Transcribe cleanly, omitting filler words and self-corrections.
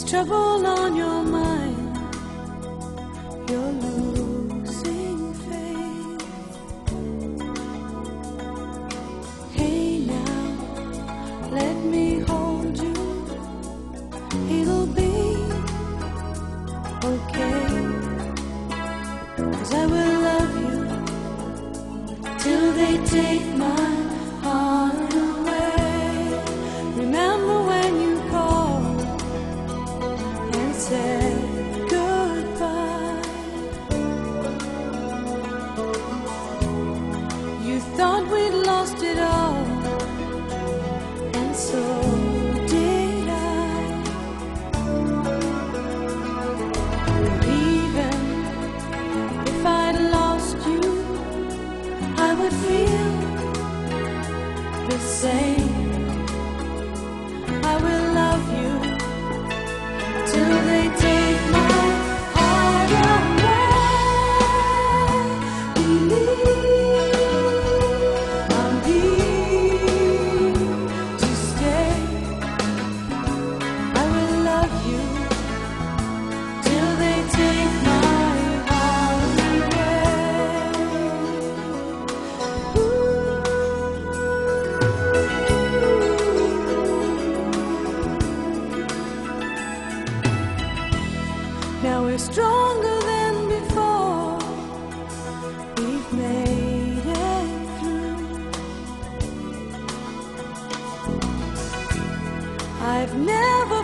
trouble on your mind, you're losing faith. Hey now, let me hold you, it'll be okay, 'cause I will love you till they take my heart away. Remember when you called and said goodbye? You thought we'd lost it all, and so did I. But even if I'd lost you, I would feel the same. I will love you till they take my heart away. Believe I'm here to stay. I will love you till they take my heart away. Now we're stronger than before, we've made it through. I've never